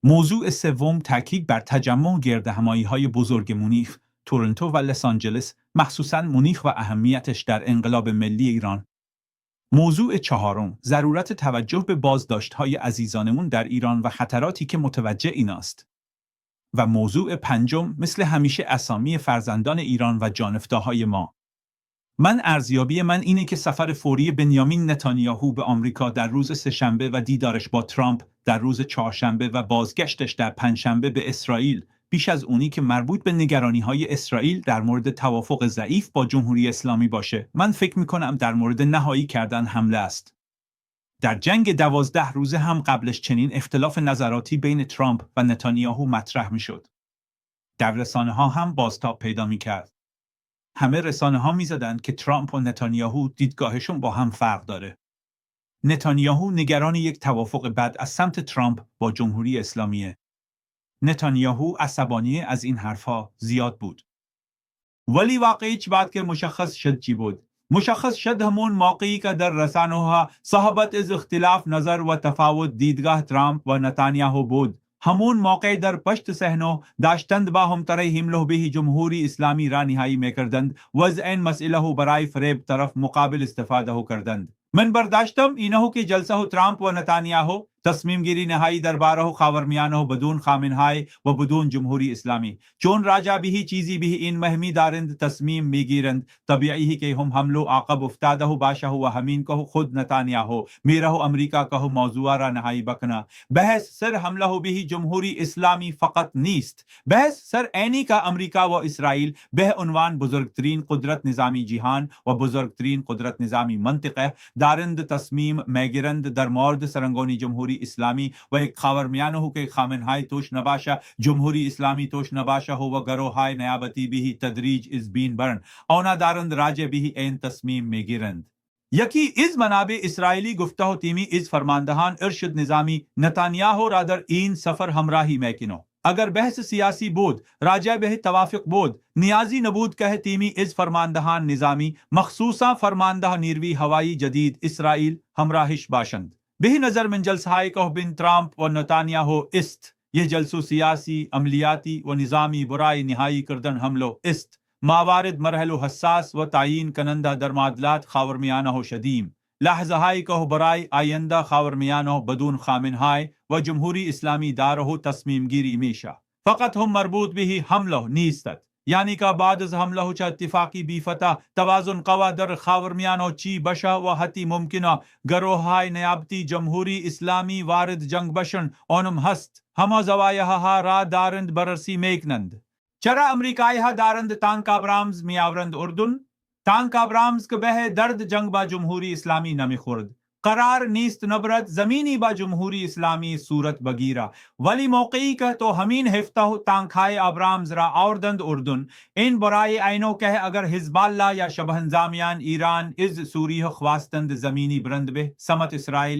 موضوع سوم تاکید بر تجمع گردهمایی‌های بزرگ مونیخ، تورنتو و لس آنجلس، مخصوصاً مونیخ و اهمیتش در انقلاب ملی ایران. موضوع چهارم، ضرورت توجه به بازداشت‌های عزیزانمون در ایران و خطراتی که متوجه این است. و موضوع پنجم، مثل همیشه اسامی فرزندان ایران و جانفداهای ما. ارزیابی من اینه که سفر فوری بنیامین نتانیاهو به آمریکا در روز سه‌شنبه و دیدارش با ترامپ در روز چهارشنبه و بازگشتش در پنجشنبه به اسرائیل بیش از اونی که مربوط به نگرانی‌های اسرائیل در مورد توافق ضعیف با جمهوری اسلامی باشه، من فکر می‌کنم در مورد نهایی کردن حمله است. در جنگ 12 روزه هم قبلش چنین اختلاف نظراتی بین ترامپ و نتانیاهو مطرح می‌شد. در رسانه‌ها هم بازتاب پیدا می‌کرد. همه رسانه‌ها می‌زدند که ترامپ و نتانیاهو دیدگاهشون با هم فرق داره. نتانیاهو نگران یک توافق بد از سمت ترامپ با جمهوری اسلامیه. نتانیاهو عصبانی از این حرفها زیاد بود. ولی واقعی چی بعد که مشخص شد چی بود؟ مشخص شد همون موقعی که در رسانه‌ها صحبت از اختلاف نظر و تفاوت دیدگاه ترامپ و نتانیاهو بود. همون موقع در پشت صحنه داشتند با همتای حمله به جمهوری اسلامی را نهایی میکردند و از این مسئله برای فریب طرف مقابل استفاده کردند. من برداشتم اینه که جلسه ترامپ و نتانیاهو تصمیم گیری نهایی درباره خاورمیانه بدون خامنه‌ای و بدون جمهوری اسلامی، چون راجع به چیزی به این مهمی دارند تصمیم میگیرند، طبیعی که هم حمله عقب افتاده باشه و همین که خود نتانیاهو میره امریکا که موضوع را نهایی بکنه. بحث سر حمله به جمهوری اسلامی فقط نیست، بحث سر اینی که امریکا و اسرائیل به عنوان بزرگترین قدرت نظامی جهان و بزرگترین قدرت نظامی منطقه دارند تصمیم میگیرند در مورد سرنگونی جمهوری اسلامی و یک خاورمیانه که خامنه‌ای توش نباشه، جمهوری اسلامی توش نباشه و گروه‌های نیابتی به تدریج از بین برن. اونا دارند راجع به این تصمیم میگیرند. یکی از منابع اسرائیلی گفته و تیمی از فرماندهان ارشد نظامی نتانیاهو را در این سفر همراهی میکنه. اگر بحث سیاسی بود، راجع به توافق بود، نیازی نبود که تیمی از فرماندهان نظامی، مخصوصا فرمانده نیروی هوایی جدید اسرائیل همراهش باشند. به نظر من جلسه های که بین ترامپ و نتانیاهو است، یہ جلسه سیاسی، عملیاتی و نظامی برای نهایی کردن حمله است. موارد مرحله حساس و تعیین کننده در معادلات خاورمیانه شدیم. لحظه هایی که برای آینده خاورمیانه بدون خامنه‌ای و جمهوری اسلامی داره تصمیم گیری میشه. فقط هم مربوط به حمله نیستد. یعنی که بعد از حمله چه اتفاقی بیفته، توازن قوا در خاورمیانه چی بشه و حتی ممکنه گروه‌های نیابتی جمهوری اسلامی وارد جنگ بشن، اونم هست. همه زوایاها را دارند بررسی میکنند. چرا امریکایی ها دارند تانک ابرامز میآورند اردن؟ تانک ابرامز که به درد جنگ با جمهوری اسلامی نمیخورد. قرار نیست نبرد زمینی با جمهوری اسلامی صورت بگیره، ولی موقعی که تو همین هفته تانک های ابرامز را آوردند اردن، این برای اینو که اگر حزب الله یا شبه انضامیان ایران از سوریه خواستند زمینی برند به سمت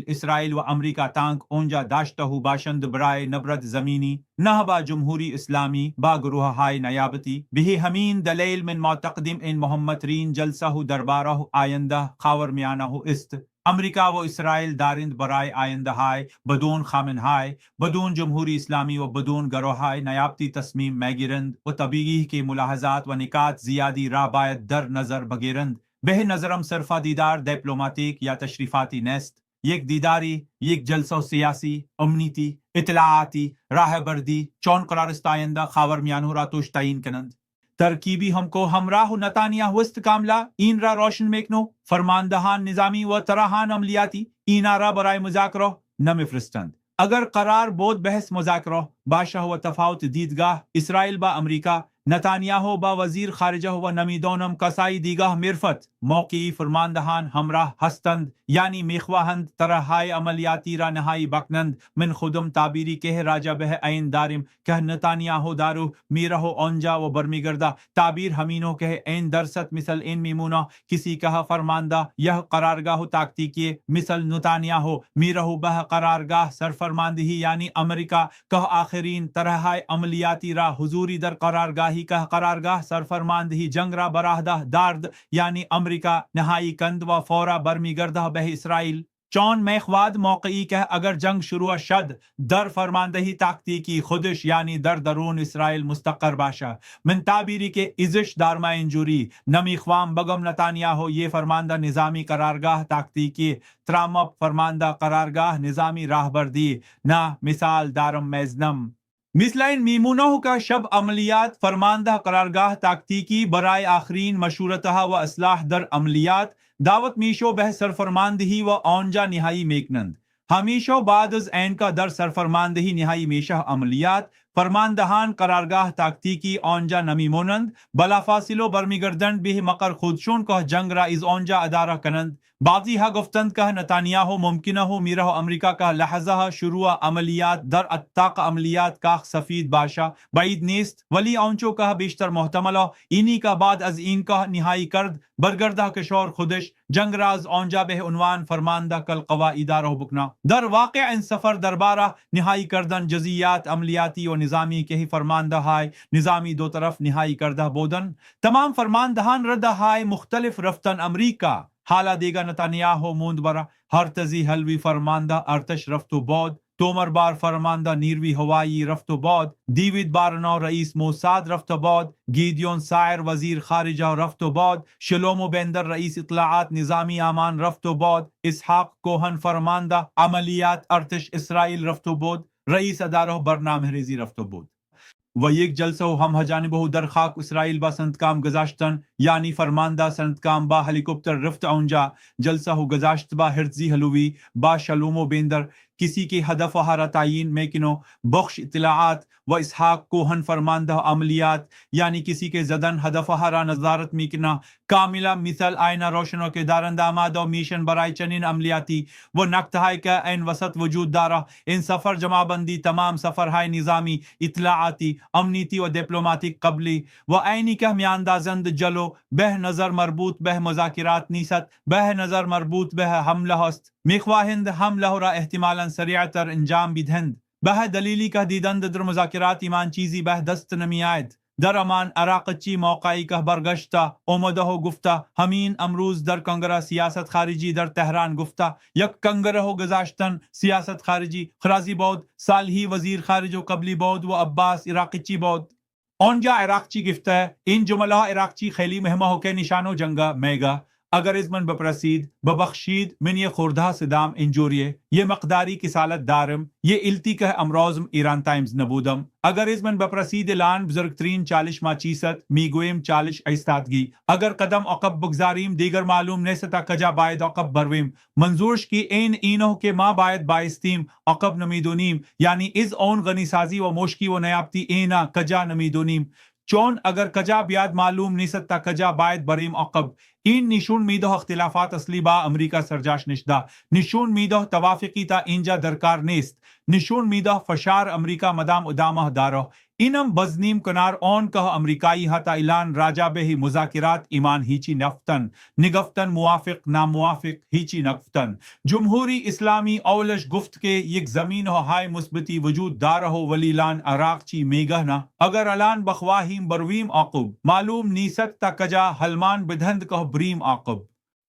اسرائیل و امریکا تانک اونجا داشته باشند برای نبرد زمینی، نه با جمهوری اسلامی با گروه های نیابتی. به همین دلیل من معتقدیم این مهمترین جلسه درباره آینده خاورمیانه است. امریکا و اسرائیل دارند برای آینده های بدون خامنه‌ای، بدون جمهوری اسلامی و بدون گروه های نیابتی تصمیم میگیرند و طبیعی که ملاحظات و نکات زیادی را باید در نظر بگیرند. به نظرم صرف دیدار دیپلماتیک یا تشریفاتی نیست. یک دیداری، یک جلسه سیاسی، امنیتی، اطلاعاتی، راهبردی چون قرار است آینده خاورمیانه را توش تعیین کنند. ترکیبی همکو همراه و نتانیاهو است کاملا این را روشن میکنو. فرماندهان نظامی و طراحان عملیاتی اینا را برای مذاکره نمیفرستند. اگر قرار بود بحث مذاکره باشه و تفاوت دیدگاه اسرائیل با امریکا، نتانیاهو با وزیر خارجه و نمیدانم کسای دیگه میرفت موقعی فرماندهان همراه هستند، یعنی میخواهند طرحهای عملیاتی را نهایی بکنند. من خودم تعبیری که راجع به این داریم که نتانیاهو دارو میره آنجا و برمیگرده. تعبیر همینو که این درصد مثل این میمونه کسی که فرمانده یه قرارگاه تاکتیکی مثل نتانیاهو میره به قرارگاه سرفرماندهی یعنی امریکا که آخرین طرحهای عملیاتی را حضوری در قرارگاهی که قرارگاه سرفرماندهی جنگ را براه دارد یعنی امریکا نهایی کند و فورا برمیگرده به اسرائیل. چون میخواد موقعی که اگر جنگ شروع شد در فرماندهی تاکتیکی خودش یعنی در درون اسرائیل مستقر باشه. من تعبیری که ازش در ما اینجوری نمیخوام بگم نتانیاهو یه فرمانده نظامی قرارگاه تاکتیکی، ترامپ فرمانده قرارگاه نظامی راهبردی، نه مثال دارم مزنم. مثل این میمونه که شب عملیات فرمانده قرارگاه تاکتیکی برای آخرین مشورتها و اصلاح در عملیات دعوت میشو به سرفرماندهی و آنجا نهایی میکنند. همیشه بعد از اینکه در سرفرماندهی نهایی میشه عملیات، فرماندهان قرارگاه تاکتیکی آنجا نمیمونند، بلافاصله برمیگردند به مقر خودشون که جنگ را از آنجا اداره کنند. بعضی ها گفتند که نتانیاهو ممکنه میره امریکا که لحظه شروع عملیات در اتاق عملیات کاخ سفید باشه بعید نیست، ولی آنچو که بیشتر محتمله اینی که بعد از این که نهایی کرد برگرده کشور خودش جنگ را از آنجا به عنوان فرمانده کالقوا اداره بکنه. در واقع این سفر درباره نهایی کردن جزئیات عملیاتی و نظامی که فرمانده های نظامی دو طرف نهایی کرده بودن. تمام فرماندهان رده های مختلف رفتن امریکا. حالا دیگه نتانیاهو موند برا هرتزی حلوی فرمانده ارتش رفت و بود، تومر بار فرمانده نیروی هوایی رفت و بود، دیوید بارنو رئیس موساد رفت و بود، گیدیون سایر وزیر خارجه رفت و بود، شلومو بندر رئیس اطلاعات نظامی امان رفت و بود، اسحاق کوهن فرمانده عملیات ارتش اسرائیل رفت و بود، رئیس اداره برنامه ریزی رفت و بود. و یک جلسه هم جانبه در خاک اسرائیل با سندکام گذاشتن، یعنی فرمانده سندکام با هلیکوپتر رفت اونجا جلسه گذاشت با هرتزی حلوی با شلومو بندر کسی کے ہدف ہارا تعین میکنو بخش اطلاعات و اسحاق کوہن فرماندہ عملیات یعنی کسی کے زدن ہدف ہارا نظارت میکنا کاملہ مثل آئینہ روشنوں کے دارند آماد و میشن برای چنین عملیاتی و نکتہائی کا این وسط وجود دارا ان سفر جمع بندی تمام سفر ہائی نظامی اطلاعاتی امنیتی و دیپلوماتیک قبلی و اینی که میاندازند جلو به نظر مربوط به مذاکرات نیست به نظر مربوط به حمله است میخواهند حمله را احتمالا سریعتر انجام بدهند به دلیلی که دیدند در مذاکرات ایمان چیزی به دست نمی آید در امان عراقچی موقعی که برگشته اومده و گفته همین امروز در کنگره سیاست خارجی در تهران گفته یک کنگره و گذاشتن سیاست خارجی خرازی بود صالحی وزیر خارج و قبلی بود و عباس عراقچی بود آنجا عراقچی گفته این جمله عراقچی خیلی مهمه و که نشانو جنگا میگه اگر از من بپرسید ببخشید من یه خورده صدام اینجوریه یه مقداری کسالت دارم یه التی که امروزم ایران تایمز نبودم اگر از من بپرسید الان بزرگترین چالش ما چیست میگویم چالش ایستادگی اگر قدم عقب بگذاریم دیگر معلوم نیست تا کجا باید عقب برویم منظورش که این اینو که ما باید بایستیم عقب نمیدونیم یعنی از اون غنی سازی و مشکی و نیابتی اینا کجا نمیدونیم چون اگر کجا بیاد معلوم نیست تا کجا باید بریم عقب این نشون میده اختلافات اصلی با امریکا سرجاش نشده نشون میده توافقی تا اینجا درکار نیست نشون میده فشار امریکا مدام ادامه داره اینم بزنیم کنار اون که امریکایی ها تا اعلان راجع به مذاکرات ایمان هیچی نفتن نگفتن موافق ناموافق هیچی نگفتن جمهوری اسلامی اولش گفت که یک زمین های مثبتی وجود داره ولی الان عراق چی میگه نه اگر الان بخواهیم برویم عقب معلوم نیست تا کجا حلمان بدهند که بریم عقب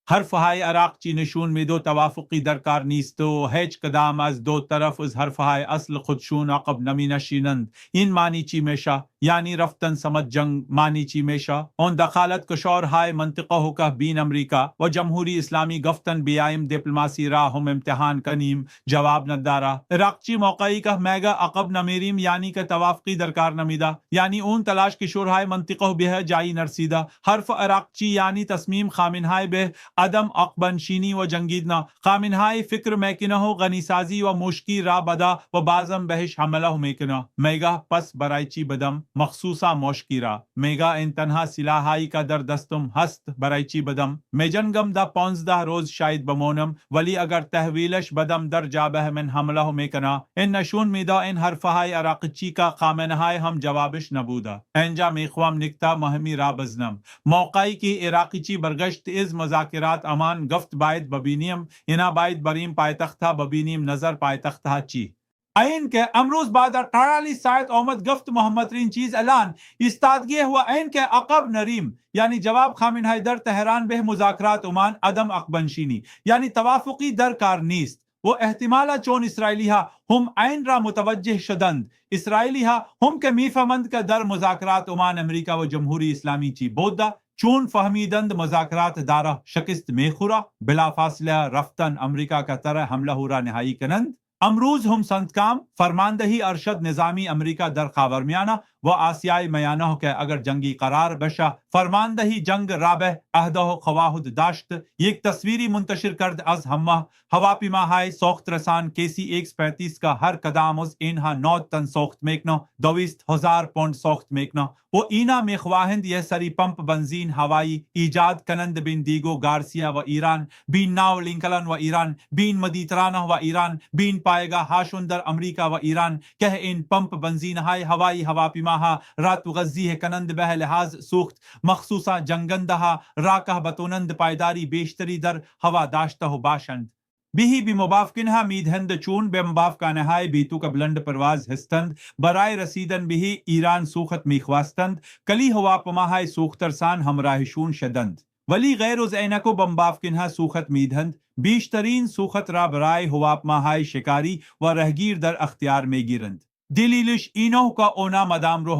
حرف های عراق چی نشون میدو توافقی درکار نیست و هیچ کدام از دو طرف از حرف های اصل خودشون عقب نمی نشینند این معنی چی میشه یعنی رفتن سمت جنگ معنی چی میشه اون دخالت کشور های منطقه ہو که بین امریکا و جمهوری اسلامی گفتن بیایم دیپلماسی را هم امتحان کنیم جواب نداره عراق چی موقعی که میگه عقب نمیریم یعنی که توافقی درکار نمیده یعنی اون تلاش کشور های منطقه به جایی نرسیده حرف عراق چی یعنی تصمیم خامن های به عدم عقبنشینی و جنگیدنا خامن های فکر میکنه و غنی سازی و مشکی را بدا و بازم بهش حمله میکنه میگه پس برای چی بدم مخصوصا مشکی را میگه این تنها سلاحایی که در دستم هست برای چی بدم میجنگم دا 15 روز شاید بمونم ولی اگر تحویلش بدم در جابه من حمله میکنه این نشون میده این حرفهای عراقچی که خامنه های هم جوابش نبوده اینجا میخوام نکته مهمی را بزنم موقعی که عراقچی برگشت از مذاکرات امان گفت باید ببینیم اینا باید بریم پایتخت ها ببینیم نظر پایتخت ها چی این که امروز بعد از 48 ساعت آمد گفت محمد ترین چیز الان ایستادگی هو این که عقب نریم، یعنی جواب خامنه ای در تهران به مذاکرات عمان عدم عقبنشینی، یعنی توافقی در کار نیست و احتمالا چون اسرائیلی ها هم این را متوجه شدند، اسرائیلی ها هم که میفهمند که در مذاکرات عمان امریکا و جمهوری اسلامی چی بوده، چون فهمیدند مذاکرات داره شکست میخوره، بلافاصله رفتن امریکا کا طرح حمله ہو را نهایی کنند. امروز هم سندکام فرماندهی ارشد نظامی امریکا در خاورمیانه و آسیای میانه که اگر جنگی قرار بشه فرماندهی جنگ رابع عهده و خواهد داشت، یک تصویری منتشر کرد از همه هواپیماهای ساخت رسان KC 135 کا هر کدام از اینها 9 تن ساخت میکنه، 200,000 پوند ساخت میکنه و اینا میخواهند یه سری پمپ بنزین هوایی ایجاد کنند بین دیگو گارسیا و ایران، بین ناو لینکلن و ایران، بین مدیترانه و ایران، بین پایگاه هاشون در امریکا و ایران که این پمپ بنزین های هوایی هواپیماها را تغذیه کنند به لحاظ سوخت مخصوصا جنگنده ها را که بتونند پایداری بیشتری در هوا داشته باشند. بهی بموافقینها میدهند چون به موافقانه های بیتو که بلند پرواز هستند برای رسیدن بهی ایران سوخت میخواستند کلی هواپیماهای سوخترسان همراهشون شدند، ولی غیر از اینکو به موافقینها سوخت میدهند بیشترین سوخت را برای هواپیماهای شکاری و رهگیر در اختیار میگیرند. دلیلش اینه که اونا مدام رو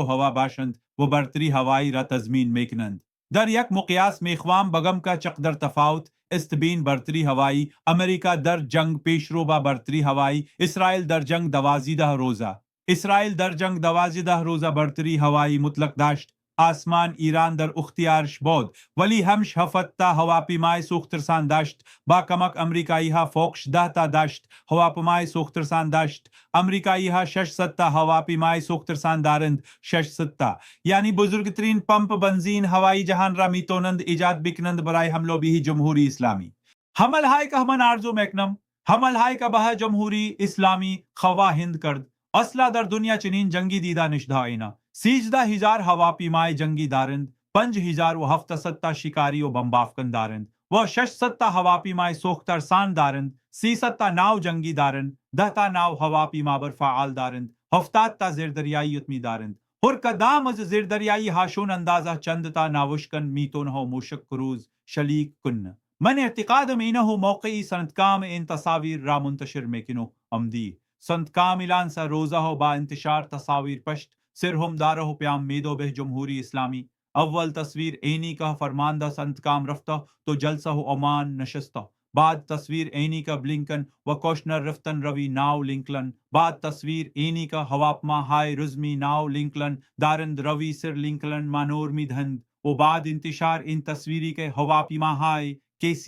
هوا باشند و برتری هوایی را تضمین میکنند. در یک مقیاس میخوام بگم که چقدر تفاوت است بین برتری هوایی امریکا در جنگ پیشرو با برتری هوایی اسرائیل در جنگ 12 روزه. اسرائیل در جنگ 12 روزه برتری هوایی مطلق داشت، آسمان ایران در اختیارش بود، ولی همش 7 تا هواپیمای سوخترسان داشت، با کمک امریکایی ها فوقش 10 تا داشت هواپیمای سوخترسان داشت، امریکایی ها 600 تا هواپیمای سوخترسان دارند، 600 تا، یعنی بزرگترین پمپ بنزین هوایی جهان را میتونند ایجاد بکنند برای حمله به جمهوری اسلامی. حمل های که من آرزو میکنم، حمل های که به جمهوری اسلامی خواهند کرد. اصلا در دنیا چنین جنگی دیده نشده اینا. 13,000 هواپیمای جنگی دارند، 5,700 تا شکاری و بمبافکن دارند و 600 تا هواپیمای سوخترسان دارند، 300 تا ناو جنگی دارند، 10 تا ناو هواپیما بر فعال دارند، 70 تا زیردریایی اتمی دارند. هر کدام از زیردریایی هاشون اندازه چند تا ناوشکن میتونه موشک کروز شلیک کن. من اعتقادم اینه موقعی سندکام این تصاویر را منتشر میکنو امدی سندکام اعلان سا روزه با انتشار تصاویر پشت سر هم داره و پیام میدو به جمهوری اسلامی. اول تصویر اینی کا فرمانده سندکام رفته تو جلسه عمان نشسته، بعد تصویر اینی کا بلینکن و کوشنر رفتن روی ناو لینکلن، بعد تصویر اینی کا هواپیما های رزمی ناو لینکلن دارند روی سر لینکلن مانور میدهند و بعد انتشار این تصویری که هواپیما های KC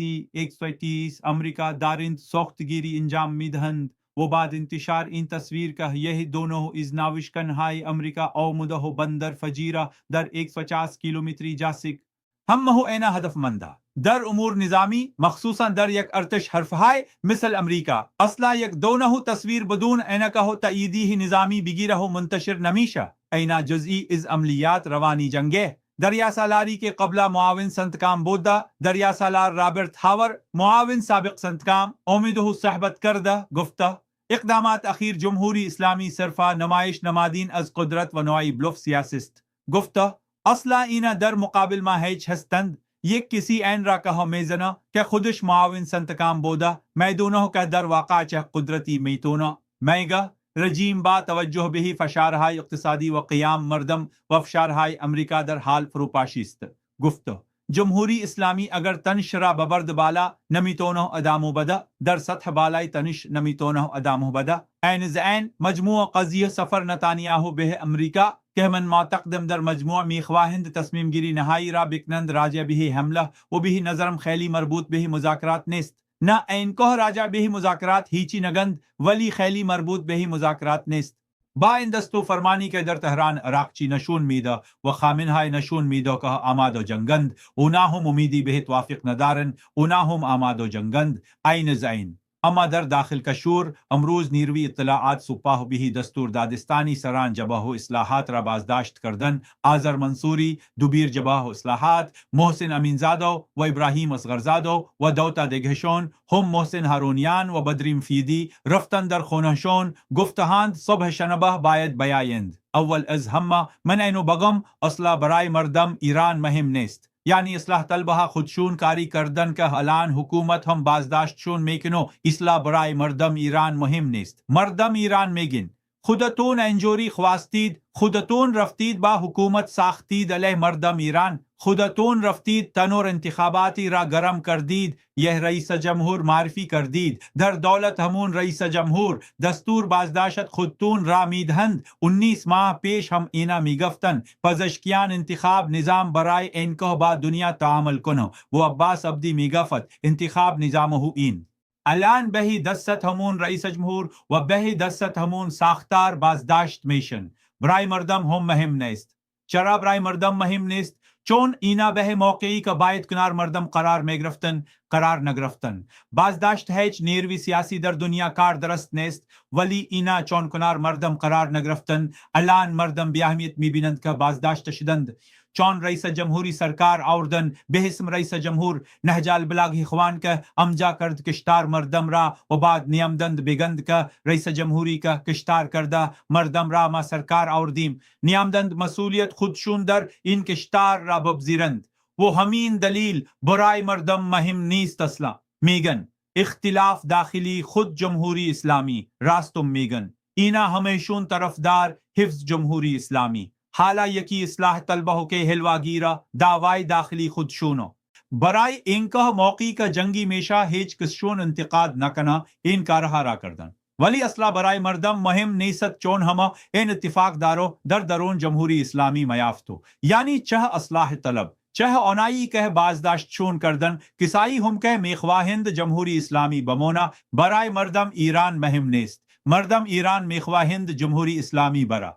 130 امریکا دارند ساختگیری انجام میدهند و بعد انتشار این تصویر که یہی دونوں از ناوشکن های امریکا آمده و بندر فجیرہ در 150 کیلومتری جاسک. هم هو اینا هدف منده در امور نظامی مخصوصا در یک ارتش حرفهای مثل امریکا. اصلا یک دونه تصویر بدون اینکه تأییدی نظامی بگیره و منتشر نمیشه. اینا جزئی از عملیات روانی جنگه. دریا سالاری کے قبلہ معاون سندکام بودا دریا سالار رابرٹ ہاور معاون سابق سندکام امیدہ صحبت کردہ گفتہ اقدامات اخیر جمہوری اسلامی صرفہ نمائش نمادین از قدرت و نوعی بلوف سیاست گفتہ اصلا اینا در مقابل ما هیچ هستند یک کسی این را که میزنه که خودش معاون سندکام بوده میدونه که در واقع چه قدرتی میتونه میگه رژیم با توجه به فشارهای اقتصادی و قیام مردم و فشارهای امریکا در حال فروپاشی است. گفته جمهوری اسلامی اگر تنش را ببرد بالا نمیتونه ادامه بده، در سطح بالای تنش نمیتونه ادامه بده. عین زین مجموع قضیه سفر نتانیاهو به امریکا که من معتقدم در مجموع میخواهند تصمیم گیری نهایی را بکنند راجع به حمله و به نظرم خیلی مربوط به مذاکرات نیست. نه اینکه راجع به مذاکرات هیچی نگند ولی خیلی مربوط به مذاکرات نیست. با این دستو فرمانی که در تهران عراقچی نشون میده و خامنه های نشون میده که آماده جنگند اونا هم امیدی به توافق ندارن، اونا هم آماده جنگند. عین زین اما در داخل کشور امروز نیروی اطلاعات سپاه به دستور دادستانی سران جبهه و اصلاحات را بازداشت کردن آذر منصوری دبیر جبهه و اصلاحات محسن امینزاده و ابراهیم اصغرزاده و دوتا دگهشون هم محسن هارونیان و بدریم فیدی رفتن در خونهشون گفتهاند صبح شنبه باید بیایند. اول از همه من اینو بگم اصلا برای مردم ایران مهم نیست. یعنی اصلاح طلبها خودشون کاری کردن که الان حکومت هم بازداشتشون میکنه اصلاح برای مردم ایران مهم نیست. مردم ایران میگن خودتون اینجوری خواستید، خودتون رفتید با حکومت ساختید علیه مردم ایران، خودتون رفتید تنور انتخاباتی را گرم کردید، یه رئیس جمهور معرفی کردید، در دولت همون رئیس جمهور دستور بازداشت خودتون را میدهند. 19 ماه پیش هم اینا میگفتن پزشکیان انتخاب نظام برای اینکه با دنیا تعامل کنه و عباس عبدی میگفت انتخاب نظامه این. الان بهی دست همون رئیس جمهور و بهی دست همون ساختار بازداشت میشن. برای مردم هم مهم نیست. چرا برای مردم مهم نیست؟ چون اینا به موقعی که باید کنار مردم قرار میگرفتن قرار نگرفتن. بازداشت هیچ نیروی سیاسی در دنیا کار درست نیست، ولی اینا چون کنار مردم قرار نگرفتن الان مردم بی اهمیت میبینند که بازداشت شدند. چون رئیس جمهوری سرکار آوردن به اسم رئیس جمهور نهج البلاغ اخوان که امجا کرد کشتار مردم را و بعد نیامدند بگند که رئیس جمهوری که کشتار کرده مردم را ما سرکار آوردیم، نیامدند مسئولیت خودشون در این کشتار را بپذیرند و همین دلیل برای مردم مهم نیست. اصلا میگن اختلاف داخلی خود جمهوری اسلامی، راستم میگن اینا همیشون طرفدار حفظ جمهوری اسلامی. حالا یکی اصلاح طلبه که حلواگیرا دعوای داخلی خودشونو برای اینکه موقعی که جنگی میشه هیچ کسشون انتقاد نکنه این کارها را کردن، ولی اصلا برای مردم مهم نیست چون همه این اتفاق دارو در درون جمهوری اسلامی میافتو. یعنی چه اصلاح طلب چه آنایی که بازداشتشون کردن کسایی هم که میخواهند جمهوری اسلامی بمونه برای مردم ایران مهم نیست. مردم ایران میخواهند جمهوری اسلامی برا.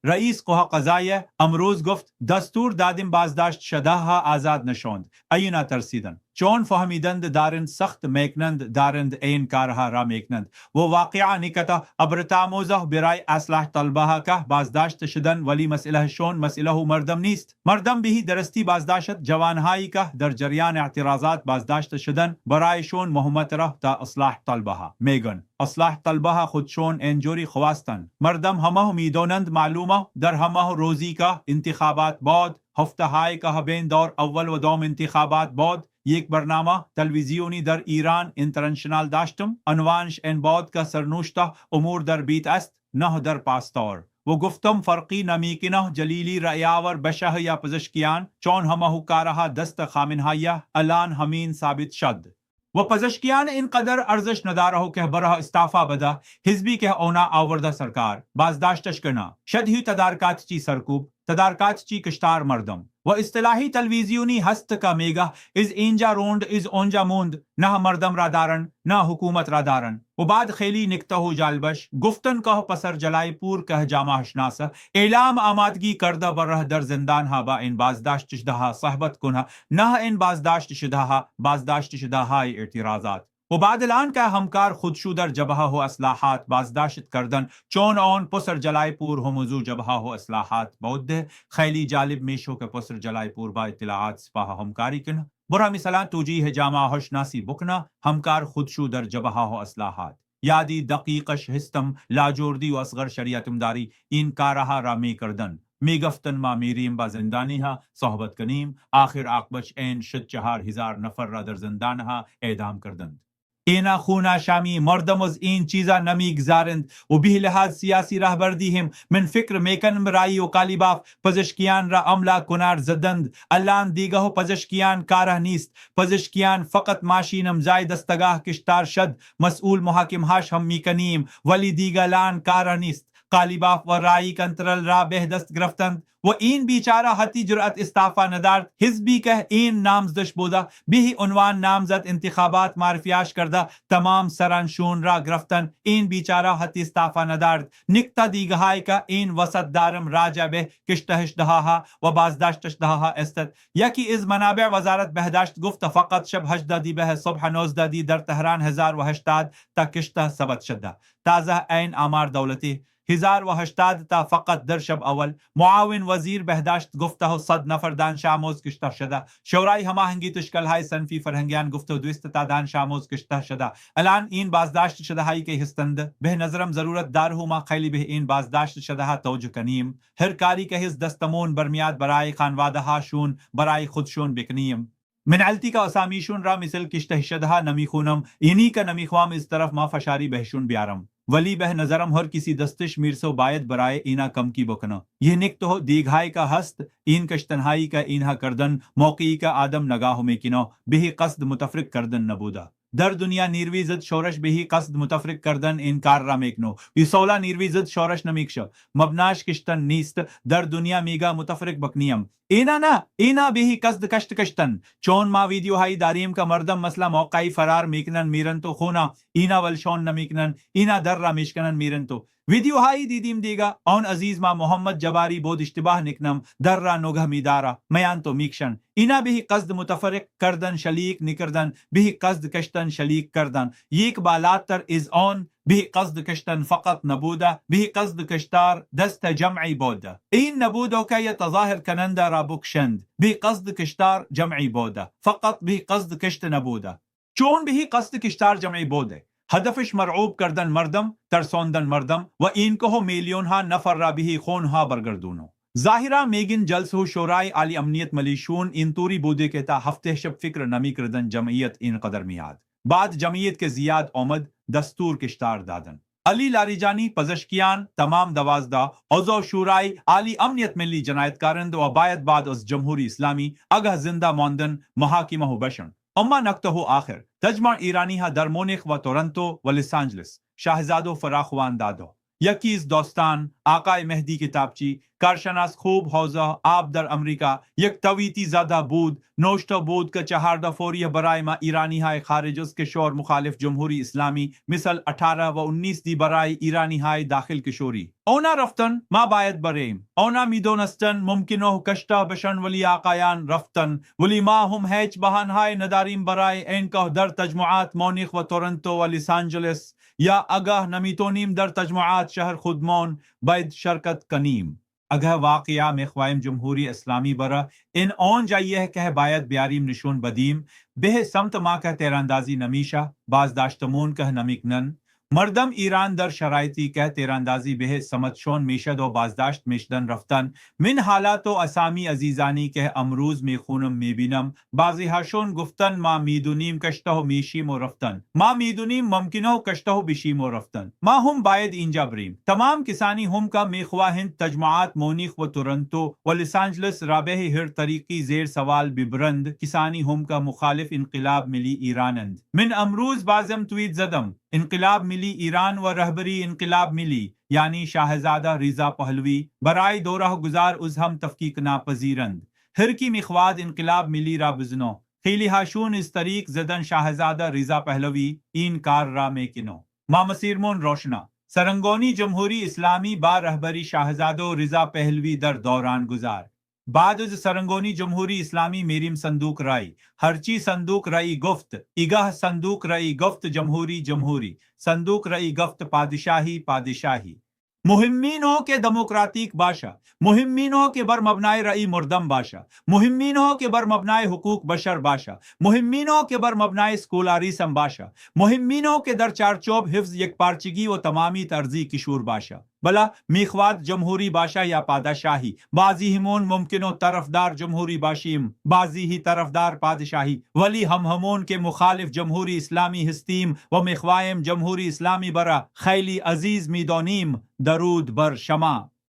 رئیس قوه قضاییه امروز گفت دستور دادیم بازداشت شده ها آزاد نشوند. اینا ترسیدن چون فهمیدند دارند سخت میکنند، دارند این کارها را میکنند و واقعا نکته ابرتاموزه برای اصلاح طلبه که بازداشت شدن، ولی مسئله شون مسئله مردم نیست. مردم بهی درستی بازداشت جوانهایی که در جریان اعتراضات بازداشت شدن برایشون مهمت را تا اصلاح طلبه میگن. اصلاح طلبه خودشون اینجوری خواستن. مردم همه میدونند معلومه در همه روزی که انتخابات بود، هفته های که بین دور اول و دوم انتخابات بود، یک برنامه تلویزیونی در ایران اینترنشنال داشتم. عنوانش این بود که سرنوشت امور در بیت است نه در پاستور و گفتم فرقی نمیکنه جلیلی رأیاور بشه یا پزشکیان، چون همه کارها دست خامنهایی الان همین ثابت شد و پزشکیان اینقدر ارزش نداره که برای استعفا بده. حزبی که اونا آورده سرکار بازداشتش کنه، شدهی تدارکات چی سرکوب، تدارکات چی کشتار مردم و اصطلاحی تلویزیونی هست که میگه از اینجا روند از اونجا موند، نه مردم را دارن نه حکومت را دارن. و بعد خیلی نکته و جالبش گفتن که پسر جلای پور که جامعه شناسه اعلام آمادگی کرده بره در زندان ها با این بازداشت شده ها صحبت کنه، نه این بازداشت شده های اعتراضات. و بعد الان که همکار خودشو در جبهه و اصلاحات بازداشت کردن چون اون پسر جلای پور هموزو جبهه و اصلاحات بوده. خیلی جالب میشو که پسر جلای پور با اطلاعات سپاه همکاری کنه، برا مثلا توجیه جامعه شناسی بکنه، همکار خودشو در جبهه و اصلاحات. یادی دقیقش هستم لاجوردی و اصغر شریعتم داری این کارها را می کردن. می گفتن ما میریم با زندانی ها صحبت کنیم، آخر عاقبتش این 4,000 نفر را در زندان ها اعدام کردند. اینا خونا شامی مردم از این چیزا نمیگذارند و به لحاظ سیاسی رهبردی هم من فکر میکنم برای و قالیباف پزشکیان را عملا کنار زدند. الان دیگه و پزشکیان کاره نیست، پزشکیان فقط ماشینم زای دستگاه کشتار شد مسئول محاکم هاش هم میکنیم، ولی دیگه الان کاره نیست. قالیباف و رایی کنترل را به دست گرفتند و این بیچاره حتی جرأت استعفا ندارد. حزبی که این نامزدش بوده به عنوان نامزد انتخابات معرفیش کرده تمام سرانشون را گرفتن. این بیچاره حتی استعفا ندارد. نکته دیگه های که این وسط دارم راجع به کشتهش دهاها و بازداشتش دهاها است. یکی از منابع وزارت بهداشت گفت فقط شب 18 به صبح 19 در تهران 1080 تا کشته ثبت شده. تازه این آمار دولتی 1080 تا فقط در شب اول. معاون وزیر بهداشت گفته 100 نفر دانش آموز کشته شده. شورای هماهنگی تشکیل‌های صنفی فرهنگیان گفته 200 تا دانش آموز کشته شده. الان این بازداشت شده هایی که هستند به نظرم ضرورت داره ما خیلی به این بازداشت شده ها توجه کنیم. هر کاری که هست دستمون برمیاد برای خانواده هاشون برای خودشون بکنیم. من علتی که اسامیشون را مثل کشته شده ها نمیخونم، اینی که نمیخوام از طرف ما فشاری بهشون بیارم، ولی به نظرم هر کسی دستش میرسو باید برای اینا کم کی بکنه. یہ نکته دیگهای که هست این کشتنهایی که اینها کردن موقعی که آدم نگاه میکنه به قصد متفرق کردن نبوده. در دنیا نیروی ضد شورش به قصد متفرق کردن این کار را میکنه. بیسولا نیروی ضد شورش نمیکشه، مبناش کشتن نیست. در دنیا میگه متفرق بکنیم، اینا نه، اینا به قصد کشتن. چون ما ویدیوهایی داریم که مردم مثلا موقعی فرار میکنن میرن تو خونه، اینا ولشون نمیکنن، اینا در را میشکنن میرن تو. ویدیوهایی دیدیم دیگه. آن عزیز ما محمد جباری بود اشتباه نکنم در را نگه میداره میان تو میکشن. اینا به قصد متفرق کردن شلیک نکردن، به قصد کشتن شلیک کردن. یک بالاتر از آن به قصد کشتن فقط نبوده، به قصد کشتار دست جمعی بوده. این نبوده که یتظاهر کننده را بکشند، به قصد کشتار جمعی بوده، فقط به قصد کشت نبوده. چون به قصد کشتار جمعی بوده هدفش مرعوب کردن مردم، ترساندن مردم و این که میلیون ها نفر را به خون ها برگردونو. ظاهرا میگن جلسه شورای عالی امنیت ملیشون این طوری بوده که تا هفته شب فکر نمی کردن جمعیت این قدر میاد. بعد جمعیت که زیاد آمد دستور کشتار دادن. علی لاریجانی پزشکیان تمام 12 عضو شورای عالی امنیت ملی جنایتکارند و باید بعد از جمهوری اسلامی اگه زنده ماندن محاکمه بشن. اما نکته آخر تجمع ایرانی ها در مونیخ و تورنتو و لس آنجلس شاهزاد و فراخوان دادو. یکی از دوستان آقای مهدی کتابچی کارشناس خوب حوزه آب در امریکا یک توییتی زده بود، نوشته بود که 14 فوری برای ما ایرانی های خارج از کشور مخالف جمهوری اسلامی مثل 18 و 19 دی برای ایرانی های داخل کشوری. اونا رفتن ما باید بریم. اونا میدونستن ممکنه کشته بشن ولی آقایان رفتن، ولی ما هم هیچ بهانه های نداریم برای اینکه در تجمعات مونیخ و تورنتو و لس آنجلس یا اگه نمیتونیم در تجمعات شهر خودمان باید شرکت کنیم. اگه واقعا میخوایم جمهوری اسلامی برا این آن جاییه که باید بیاریم نشون بدیم به سمت ما که تیراندازی نمیشه، بازداشتمون که نمیکنن. مردم ایران در شرایطی که تیراندازی به سمتشون میشد و بازداشت میشدن رفتن. من حالات و اسامی عزیزانی که امروز میخونم میبینم بعضی هاشون گفتن ما میدونیم کشته و میشیم و رفتن، ما میدونیم ممکنه و کشته و بشیم و رفتن. ما هم باید اینجا بریم. تمام کسانی هم که میخواهند تجمعات مونیخ و تورنتو و لس آنجلس را به هر طریقی زیر سوال ببرند. کسانی هم که مخالف انقلاب ملی ایرانند. من امروز بازم توییت زدم انقلاب ملی ایران و رهبری انقلاب ملی یعنی شاهزاده رضا پهلوی برای دوره گذار از هم تفکیک ناپذیرند. هر کی میخواد انقلاب ملی را بزنو، خیلی هاشون از طریق زدن شاهزاده رضا پهلوی این کار را میکنو. ما مسیرمون روشنا. سرنگونی جمهوری اسلامی با رهبری شاهزاده رضا پهلوی در دوران گذار. بعد از سرنگونی جمهوری اسلامی میریم صندوق رای. هرچی صندوق رای گفت ایگاه صندوق رای گفت جمهوری صندوق رای گفت پادشاهی. مهمین ہو که دموکراتیک باشه، مهمین ہو که بر مبنای رأی مردم باشه، مهمین ہو که بر مبنای حقوق بشر باشه، مهمین ہو که بر مبنای سکولاریسم باشه، مهمین ہو که در چارچوب حفظ یک پارچگی و تمامی طرزی کشور باشه. بلا میخواد جمهوری باشه یا پادشاهی. بعضی همون ممکنه طرفدار جمهوری باشیم، بعضی هی طرفدار پادشاهی، ولی همون که مخالف جمهوری اسلامی هستیم و میخوایم جمهوری اسلامی برا خیلی عزیز میدانیم. درود بر شما.